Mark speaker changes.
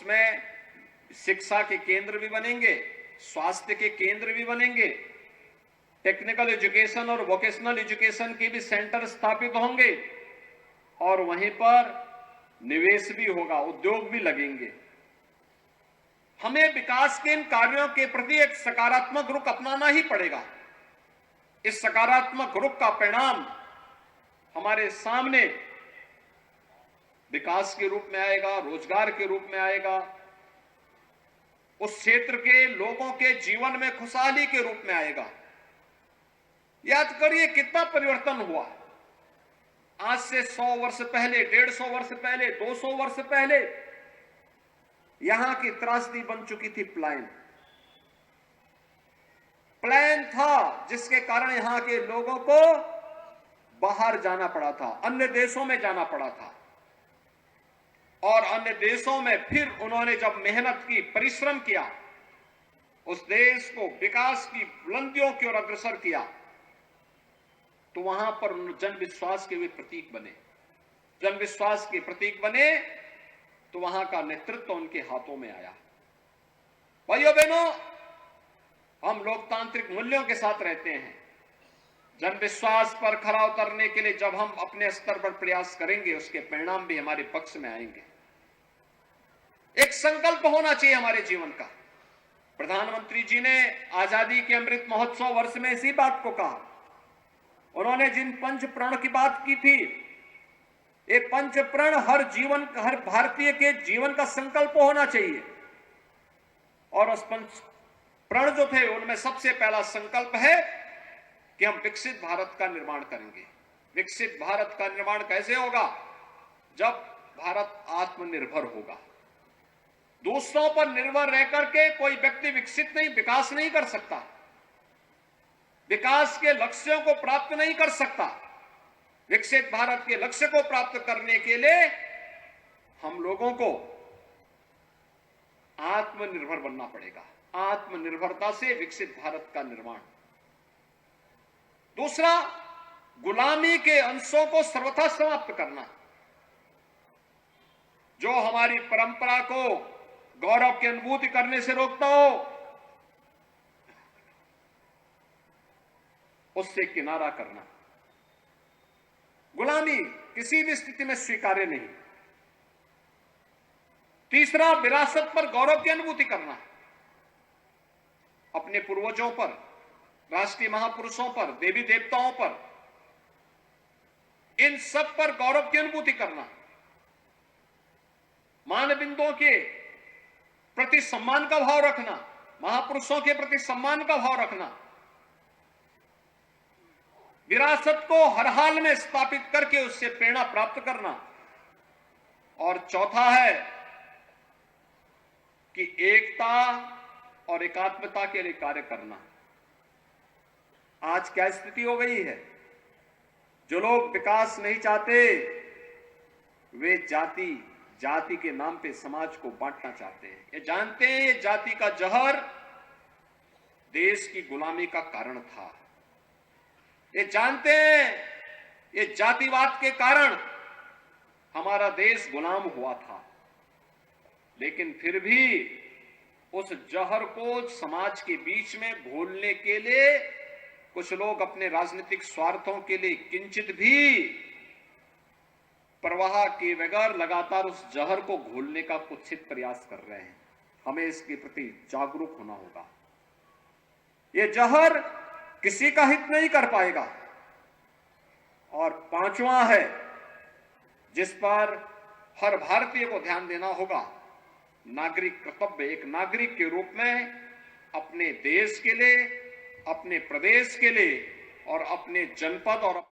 Speaker 1: उसमें शिक्षा के केंद्र भी बनेंगे, स्वास्थ्य के केंद्र भी बनेंगे, टेक्निकल एजुकेशन और वोकेशनल एजुकेशन के भी सेंटर स्थापित होंगे और वहीं पर निवेश भी होगा, उद्योग भी लगेंगे। हमें विकास के इन कार्यों के प्रति एक सकारात्मक रुख अपनाना ही पड़ेगा। इस सकारात्मक रुख का परिणाम हमारे सामने विकास के रूप में आएगा, रोजगार के रूप में आएगा, उस क्षेत्र के लोगों के जीवन में खुशहाली के रूप में आएगा। याद करिए कितना परिवर्तन हुआ। आज से 100 वर्ष पहले, 150 वर्ष पहले, 200 वर्ष पहले यहां की त्रासदी बन चुकी थी प्लान था, जिसके कारण यहां के लोगों को बाहर जाना पड़ा था, अन्य देशों में जाना पड़ा था। और अन्य देशों में फिर उन्होंने जब मेहनत की, परिश्रम किया, उस देश को विकास की बुलंदियों की ओर अग्रसर किया, तो वहां पर जन विश्वास के वे प्रतीक बने। जन विश्वास के प्रतीक बने तो वहां का नेतृत्व उनके हाथों में आया। भाइयों बहनों, हम लोकतांत्रिक मूल्यों के साथ रहते हैं। जन विश्वास पर खरा उतरने के लिए जब हम अपने स्तर पर प्रयास करेंगे, उसके परिणाम भी हमारे पक्ष में आएंगे। एक संकल्प होना चाहिए हमारे जीवन का। प्रधानमंत्री जी ने आजादी के अमृत महोत्सव वर्ष में इसी बात को कहा। उन्होंने जिन पंच प्रण की बात की थी, ये पंच प्रण हर भारतीय के जीवन का संकल्प होना चाहिए। और उस पंच प्रण जो थे, उनमें सबसे पहला संकल्प है कि हम विकसित भारत का निर्माण करेंगे। विकसित भारत का निर्माण कैसे होगा? जब भारत आत्मनिर्भर होगा। दूसरों पर निर्भर रह करके कोई व्यक्ति विकसित नहीं, विकास नहीं कर सकता, विकास के लक्ष्यों को प्राप्त नहीं कर सकता। विकसित भारत के लक्ष्य को प्राप्त करने के लिए हम लोगों को आत्मनिर्भर बनना पड़ेगा। आत्मनिर्भरता से विकसित भारत का निर्माण। दूसरा, गुलामी के अंशों को सर्वथा समाप्त करना। जो हमारी परंपरा को गौरव की अनुभूति करने से रोकता हो, उससे किनारा करना। गुलामी किसी भी स्थिति में स्वीकार्य नहीं। तीसरा, विरासत पर गौरव की अनुभूति करना। अपने पूर्वजों पर, राष्ट्रीय महापुरुषों पर, देवी देवताओं पर, इन सब पर गौरव की अनुभूति करना। मानबिंदुओं के प्रति सम्मान का भाव रखना, महापुरुषों के प्रति सम्मान का भाव रखना। विरासत को हर हाल में स्थापित करके उससे प्रेरणा प्राप्त करना। और चौथा है कि एकता और एकात्मता के लिए कार्य करना। आज क्या स्थिति हो गई है? जो लोग विकास नहीं चाहते, वे जाति के नाम पे समाज को बांटना चाहते हैं। ये जानते हैं ये जाति का जहर देश की गुलामी का कारण था। ये जानते हैं ये जातिवाद के कारण हमारा देश गुलाम हुआ था। लेकिन फिर भी उस जहर को समाज के बीच में घोलने के लिए कुछ लोग अपने राजनीतिक स्वार्थों के लिए किंचित भी परवाह किए बगैर लगातार उस जहर को घोलने का कुत्सित प्रयास कर रहे हैं। हमें इसके प्रति जागरूक होना होगा। ये जहर किसी का हित नहीं कर पाएगा। और पांचवा है, जिस पर हर भारतीय को ध्यान देना होगा, नागरिक कर्तव्य। एक नागरिक के रूप में अपने देश के लिए, अपने प्रदेश के लिए और अपने जनपद और